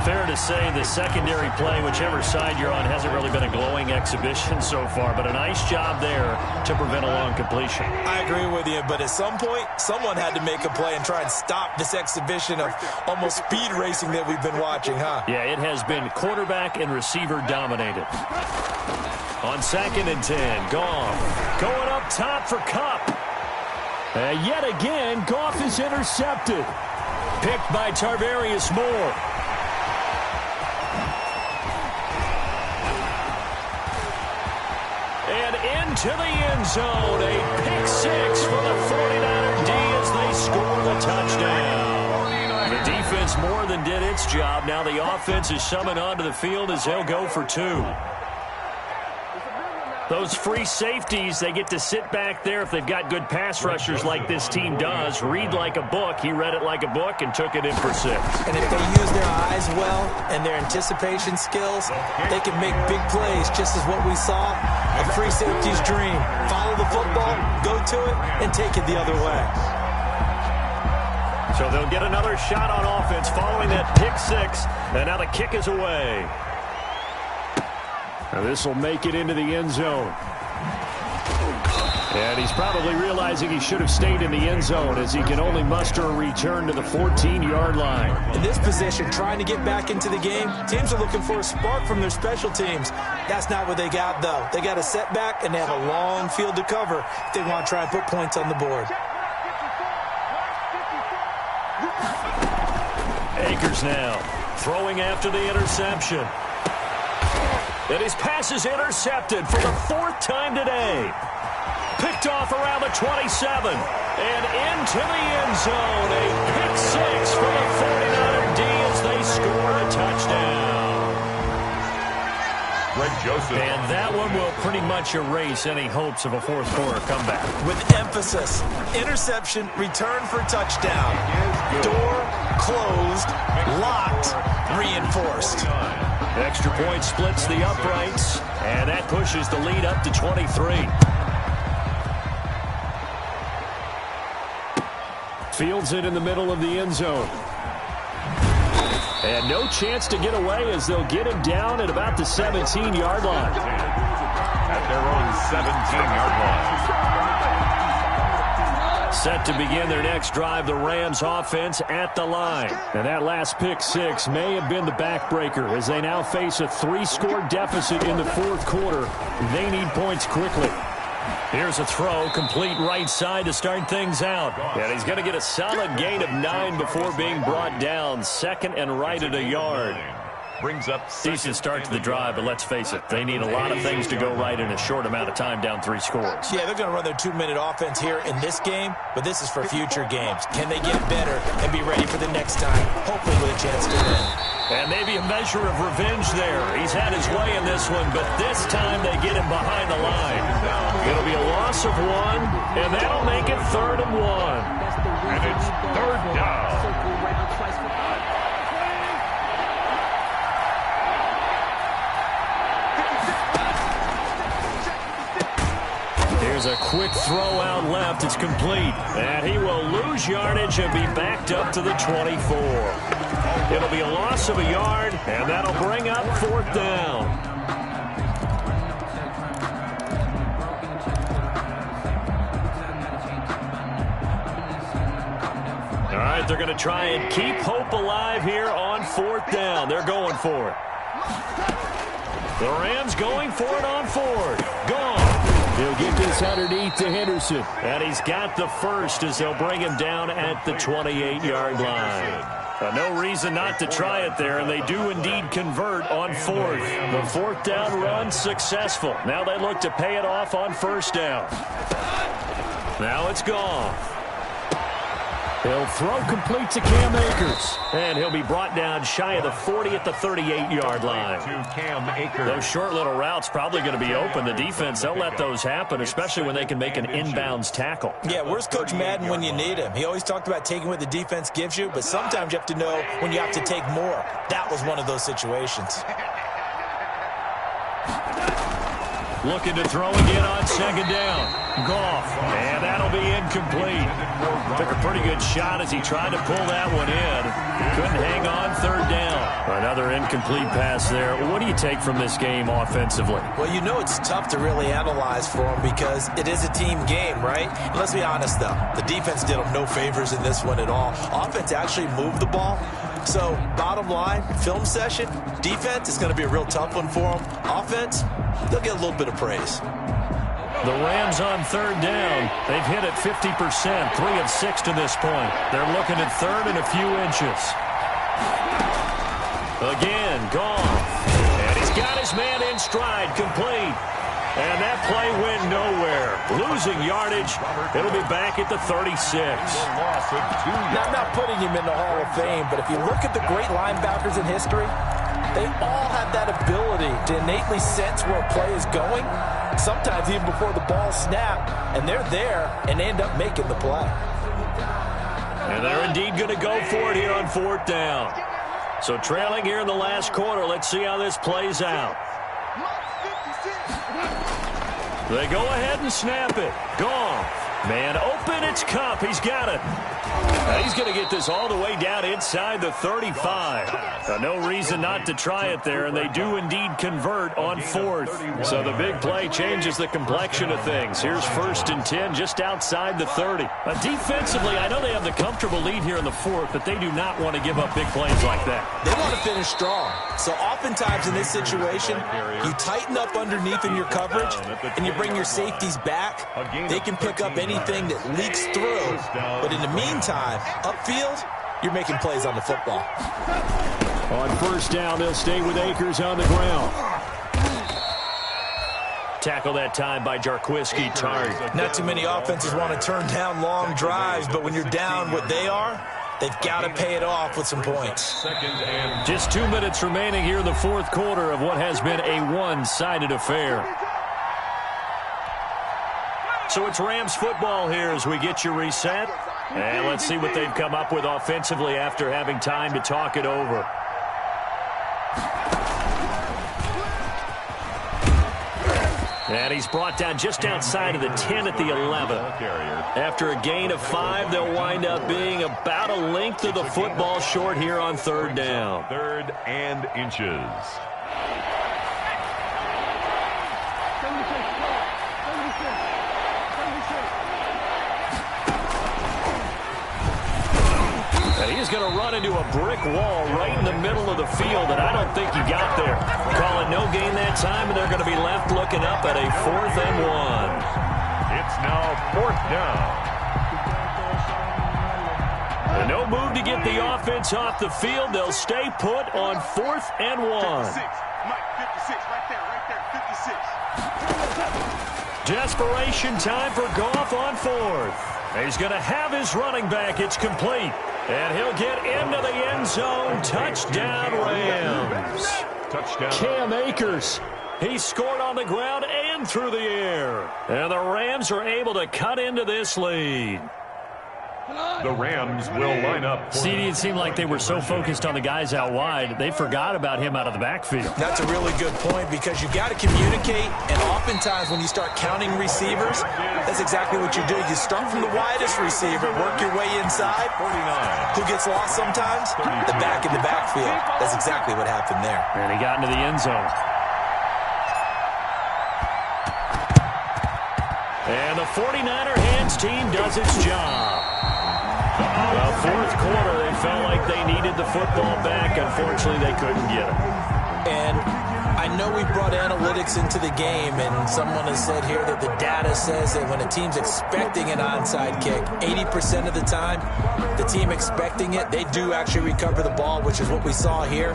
Fair to say the secondary play, whichever side you're on, hasn't really been a glowing exhibition so far, but a nice job there to prevent a long completion. I agree with you, but at some point, someone had to make a play and try and stop this exhibition of almost speed racing that we've been watching, huh? Yeah, it has been quarterback and receiver dominated. On 2nd and 10, Goff going up top for Kupp. Yet again, Goff is intercepted. Picked by Tarvarius Moore. And into the end zone, a pick 6 for the 49er D as they score the touchdown. The defense more than did its job. Now the offense is summoned onto the field as they'll go for 2. Those free safeties, they get to sit back there if they've got good pass rushers like this team does. Read like a book. He read it like a book and took it in for 6. And if they use their eyes well and their anticipation skills, they can make big plays, just as what we saw. A free safety's dream. Follow the football, go to it, and take it the other way. So they'll get another shot on offense following that pick 6. And now the kick is away. Now this will make it into the end zone. And he's probably realizing he should have stayed in the end zone as he can only muster a return to the 14-yard line. In this position, trying to get back into the game, teams are looking for a spark from their special teams. That's not what they got, though. They got a setback, and they have a long field to cover if they want to try and put points on the board. Akers now throwing after the interception. And his pass is intercepted for the 4th time today. Picked off around the 27. And into the end zone. A pick 6 for the 49er D as they score a touchdown. Greg Joseph. And that one will pretty much erase any hopes of a 4th quarter comeback. With emphasis, interception, return for touchdown. Door closed, locked, reinforced. Extra point splits the uprights, and that pushes the lead up to 23. Fields it in the middle of the end zone. And no chance to get away as they'll get him down at about the 17-yard line. At their own 17-yard line. Set to begin their next drive, the Rams offense at the line. And that last pick six may have been the backbreaker as they now face a 3-score deficit in the fourth quarter. They need points quickly. Here's a throw, complete right side to start things out. And he's going to get a solid gain of 9 before being brought down. Second and right at a yard. Brings up decent start to the drive, but let's face it, they need a lot of things to go right in a short amount of time, down 3 scores. Yeah, they're going to run their 2-minute offense here in this game, but this is for future games. Can they get better and be ready for the next time, hopefully with a chance to win? And maybe a measure of revenge there. He's had his way in this one, but this time they get him behind the line. It'll be a loss of 1, and that'll make it 3rd and 1. And it's 3rd down. Here's a quick throw out left. It's complete. And he will lose yardage and be backed up to the 24. It'll be a loss of a yard, and that'll bring up 4th down. All right, they're going to try and keep hope alive here on 4th down. They're going for it. The Rams going for it on 4th. Gone. He'll get this underneath to Henderson. And he's got the first as they'll bring him down at the 28-yard line. No reason not to try it there, and they do indeed convert on 4th. The 4th down run successful. Now they look to pay it off on 1st down. Now it's gone. He'll throw complete to Cam Akers. And he'll be brought down shy of the 40 at the 38-yard line. To Cam Akers. Those short little routes probably going to be open. The defense, they'll let those happen, especially when they can make an inbounds tackle. Yeah, where's Coach Madden when you need him? He always talked about taking what the defense gives you, but sometimes you have to know when you have to take more. That was one of those situations. Looking to throw again on 2nd down. Goff, and that'll be incomplete. Took a pretty good shot as he tried to pull that one in. Couldn't hang on 3rd down. Another incomplete pass there. What do you take from this game offensively? Well, you know it's tough to really analyze for them because it is a team game, right? And let's be honest, though. The defense did them no favors in this one at all. Offense actually moved the ball. So, bottom line, film session, defense is going to be a real tough one for them. Offense, they'll get a little bit of praise. The Rams on 3rd down. They've hit it 50%, 3 of 6 to this point. They're looking at 3rd and a few inches. Again, gone. And he's got his man in stride, complete. And that play went nowhere. Losing yardage. It'll be back at the 36. Now, I'm not putting him in the Hall of Fame, but if you look at the great linebackers in history, they all have that ability to innately sense where a play is going, sometimes even before the ball snapped, and they're there and end up making the play. And they're indeed going to go for it here on 4th down. So trailing here in the last quarter, let's see how this plays out. They go ahead and snap it. Gone. Man open, it's Cup. He's got it. Now he's going to get this all the way down inside the 35. No reason not to try it there, and they do indeed convert on 4th. So the big play changes the complexion of things. Here's 1st and 10 just outside the 30. Defensively, I know they have the comfortable lead here in the 4th, but they do not want to give up big plays like that. They want to finish strong. So oftentimes in this situation, you tighten up underneath in your coverage, and you bring your safeties back. They can pick up anything that leaks through, but in the meantime, upfield, you're making plays on the football. On 1st down, they'll stay with Akers on the ground. Tackle that time by Jarquiski Tartt. Not too many offenses want to turn down long drives, but when you're down what they are, they've got to pay it off with some points. Just 2 minutes remaining here in the 4th quarter of what has been a one-sided affair. So it's Rams football here as we get you reset. And let's see what they've come up with offensively after having time to talk it over. And he's brought down just outside of the 10 at the 11. After a gain of 5, they'll wind up being about a length of the football short here on 3rd down. 3rd and inches. going to run into a brick wall right in the middle of the field, and I don't think he got there. Call it no gain that time, and they're going to be left looking up at a 4th and 1. It's now 4th down. And no move to get the offense off the field. They'll stay put on 4th and 1. 56. Mike, 56. Right there. 56. Desperation time for Goff on 4th. He's going to have his running back. It's complete. And he'll get into the end zone. Touchdown, Rams. Touchdown. Cam Akers. He scored on the ground and through the air. And the Rams are able to cut into this lead. The Rams will line up. CD, it seemed like they were so focused on the guys out wide, they forgot about him out of the backfield. That's a really good point because you've got to communicate, and oftentimes when you start counting receivers, that's exactly what you do. You start from the widest receiver, work your way inside. 49. Who gets lost sometimes? The back in the backfield. That's exactly what happened there. And he got into the end zone. And the 49er hands team does its job. The 4th quarter, they felt like they needed the football back. Unfortunately, they couldn't get it. And I know we brought analytics into the game, and someone has said here that the data says that when a team's expecting an onside kick, 80% of the time, the team expecting it, they do actually recover the ball, which is what we saw here.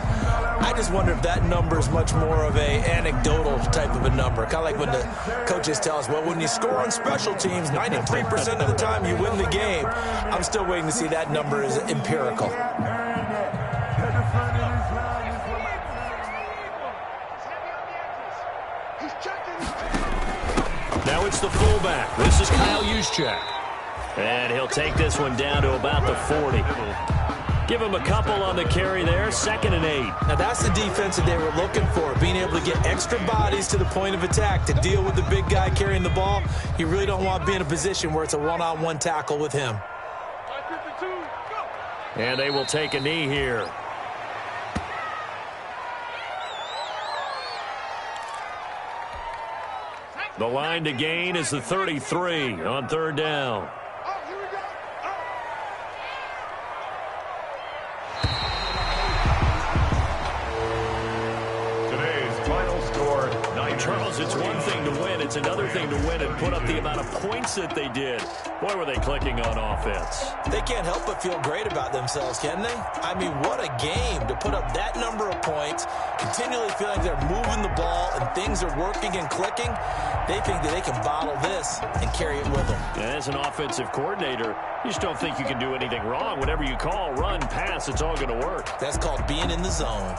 I just wonder if that number is much more of a anecdotal type of a number. Kind of like when the coaches tell us, well, when you score on special teams, 93% of the time you win the game. I'm still waiting to see that number is empirical. Now it's the fullback. This is Kyle Juszczyk. And he'll take this one down to about the 40. Give him a couple on the carry there, 2nd and 8. Now that's the defense that they were looking for, being able to get extra bodies to the point of attack to deal with the big guy carrying the ball. You really don't want to be in a position where it's a one-on-one tackle with him. And they will take a knee here. The line to gain is the 33 on 3rd down. Charles, it's one thing to win. It's another thing to win and put up the amount of points that they did. Boy, were they clicking on offense. They can't help but feel great about themselves, can they? I mean, what a game to put up that number of points, continually feeling like they're moving the ball and things are working and clicking. They think that they can bottle this and carry it with them. As an offensive coordinator, you just don't think you can do anything wrong. Whatever you call, run, pass, it's all going to work. That's called being in the zone.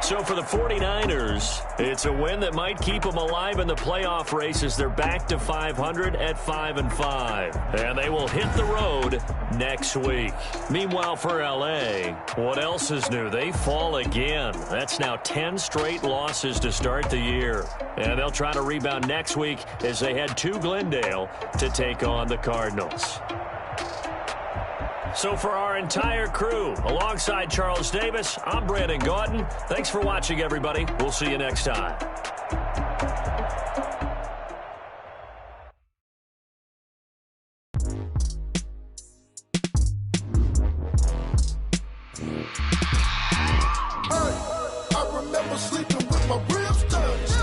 So for the 49ers, it's a win that might keep them alive in the playoff race as they're back to 500 at 5-5. And they will hit the road next week. Meanwhile, for L.A., what else is new? They fall again. That's now 10 straight losses to start the year. And they'll try to rebound next week as they head to Glendale to take on the Cardinals. So for our entire crew, alongside Charles Davis, I'm Brandon Gautin. Thanks for watching, everybody. We'll see you next time. I remember sleeping with my ribs touched.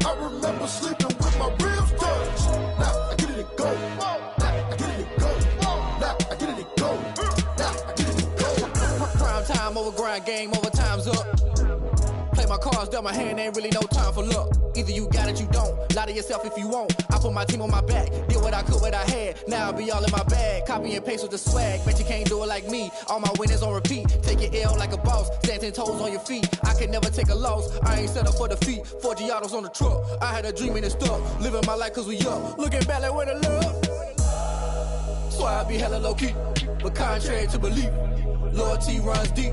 I remember sleeping with my ribs touched. Now I get it and go. Time over grind, game over, time's up. Play my cards, dealt my hand, ain't really no time for luck. Either you got it, you don't. Lie to yourself if you won't. I put my team on my back, did what I could, what I had. Now I'll be all in my bag, copy and paste with the swag. Bet you can't do it like me. All my winners on repeat. Take your L like a boss, stand 10 toes on your feet. I can never take a loss. I ain't set up for defeat. 4 Giottos on the truck. I had a dream and it stuck. Living my life cause we up. Looking back like where the love. So I be hella low key, but contrary to belief. Loyalty runs deep.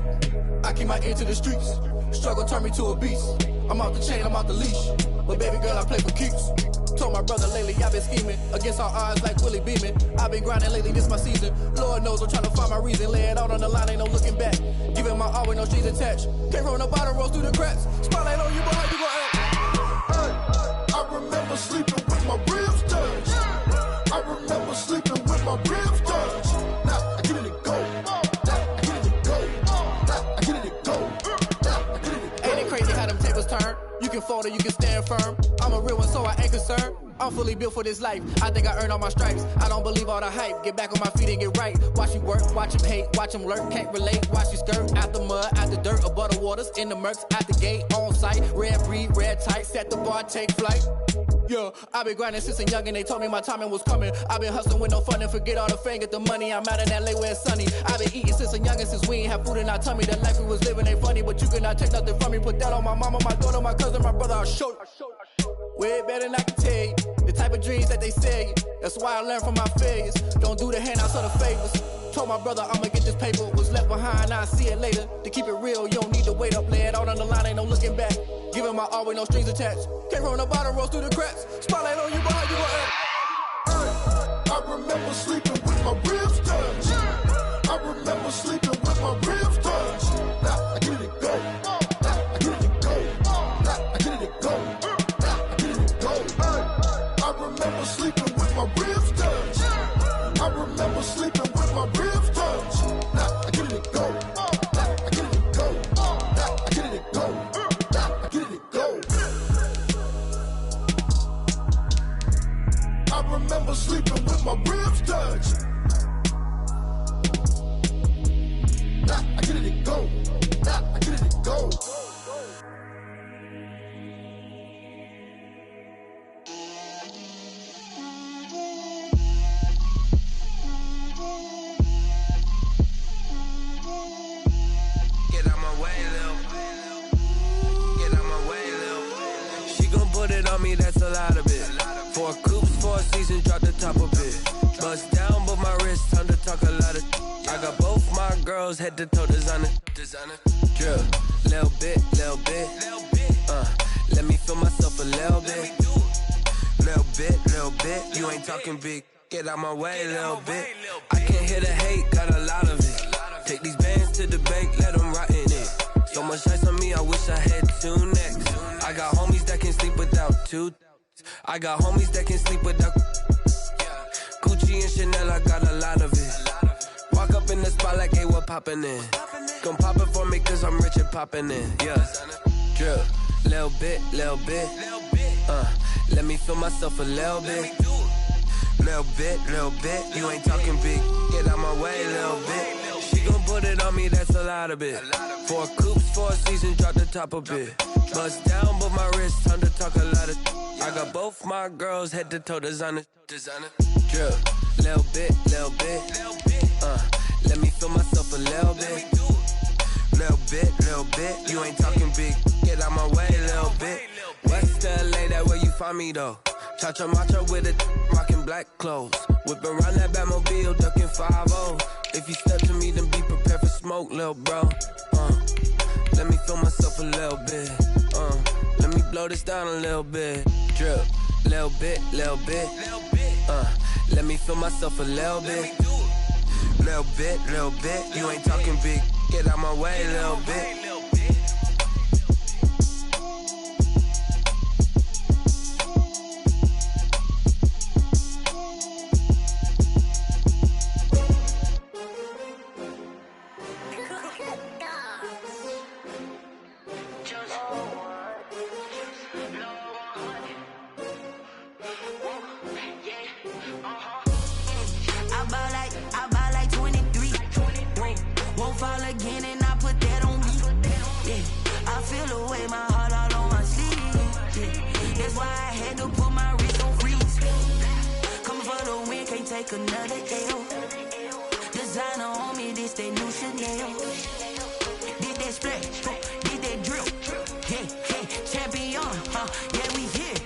I keep my ear to the streets. Struggle turned me to a beast. I'm out the chain, I'm out the leash. But baby girl, I play for keeps. Told my brother lately I've been scheming against all odds like Willie Beeman. I've been grinding lately, this my season. Lord knows I'm trying to find my reason. Lay it out on the line, ain't no looking back. Giving my all with no strings attached. Came from the bottom, rose through the cracks. Spotlight on you, but how you gon' act? I remember sleeping with my ribs touched. I remember sleeping with my ribs touched. Now I get it again. water, you can stand firm. I'm a real one, so I ain't concerned. I'm fully built for this life. I think I earned all my stripes. I don't believe all the hype. Get back on my feet and get right. Watch you work, watch him hate, watch him lurk. Can't relate, watch you skirt. Out the mud, out the dirt, above the waters, in the murks, out the gate, on site. Red breed, red tight, set the bar, take flight. Yeah, I been grinding since a youngin', they told me my timing was coming. I been hustling with no fun and forget all the fame, get the money. I'm out in LA where it's sunny. I been eating since a youngin', since we ain't have food in our tummy. The life we was living ain't funny, but you cannot take nothing from me. Put that on my mama, my daughter, my cousin, my brother, I'll show you. Way better than I can tell you. The type of dreams that they sell you. That's why I learned from my failures. Don't do the handouts or the favors. Told my brother I'ma get this paper. Was left behind, I'll see it later. To keep it real, you don't need to wait up. Lay it out on the line, ain't no looking back. Giving my all with no strings attached. Came from the bottom, rose through the cracks. Spotlight on you, but how you gon' act? I remember sleeping with my ribs touched. I remember sleeping with my ribs touched. Now I get it go. Now I get it go. Now I get it go. Now I get it go. I remember sleeping with my ribs touched. I remember sleeping with my ribs touched. Now I get it go. Now I get it go. Now I get it go. Now I get it go. I remember sleeping with my ribs touched. Now I get it go. Now I get it go. Get out my way, Lil. Get out my way, Lil. She gon' put it on me, that's a lot of it. 4 coops, 4 seasons, drop the top of it. Bust down, but my wrist, time to talk a lot of. I got both my girls, head to toe designer. Drill, little bit, little bit. Let me feel myself a little bit. Little bit. You ain't talking big. Get out my way, little bit. I can't hear the hate, got a lot of it. Take these bands to the bank, let them rot in it. So much ice on me, I wish I had 2 necks. I got homies that can sleep without 2. I got homies that can sleep without Gucci and Chanel, I got a lot of it. Walk up in the spot like, hey, what poppin' in? Gon' pop it for me cause I'm rich and poppin' in, yeah. Drill, little bit. Let me feel myself a little bit. Little bit. You ain't talking big. Get out my way, little bit. She gon' put it on me, that's a lot of it. 4 coops, 4 seasons, drop the top a bit. Bust down, but my wrist, time to talk a lot of. I got both my girls, head to toe designer. Drill, little bit. Let me feel myself a little bit. Little bit. You ain't talking big. Get out my way, little bit. West LA, that where you find me though. Cha-cha matcha with it, rockin' black clothes. Whip around that Batmobile, ducking 5-0. If you step to me, then be prepared for smoke, lil' bro. Let me feel myself a little bit. Let me blow this down a little bit. Drip, little bit. Let me feel myself a little bit. Little bit. You ain't talking big. Get out my way, little bit. Fall again and I put that on me. Yeah, I feel the way, my heart all on my sleeve. Yeah, that's why I had to put my wrist on freeze. Coming for the win, can't take another L. Designer on me, this that new Chanel. Did that splash, did that drill. Yeah, champion, yeah, we here.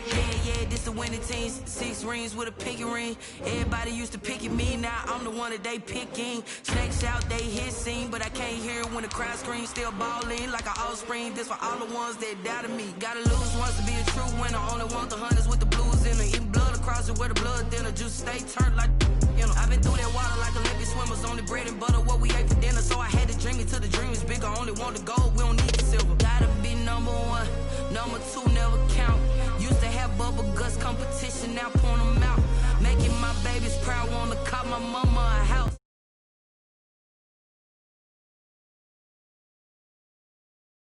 Yeah, this the winning team. 6 rings with a pinky ring. Everybody used to pick at me, now I'm the one that they picking. Snakes out, they hit scene, but I can't hear it when the crowd screams. Still ballin' like an offspring. This for all the ones that doubted me. Gotta lose once to be a true winner. Only want the hunters with the blues in it. Eating blood across it where the blood thinner. Juice stay turned like, you know. I've been through that water like Olympic swimmers. Only bread and butter, what we ate for dinner. So I had to dream it till the dream is bigger. Only want the gold, we don't need the silver. Gotta be number 1, number 2 never count. Used to have bubble guts competition, now point them out. Making my babies proud, wanna cop my mama a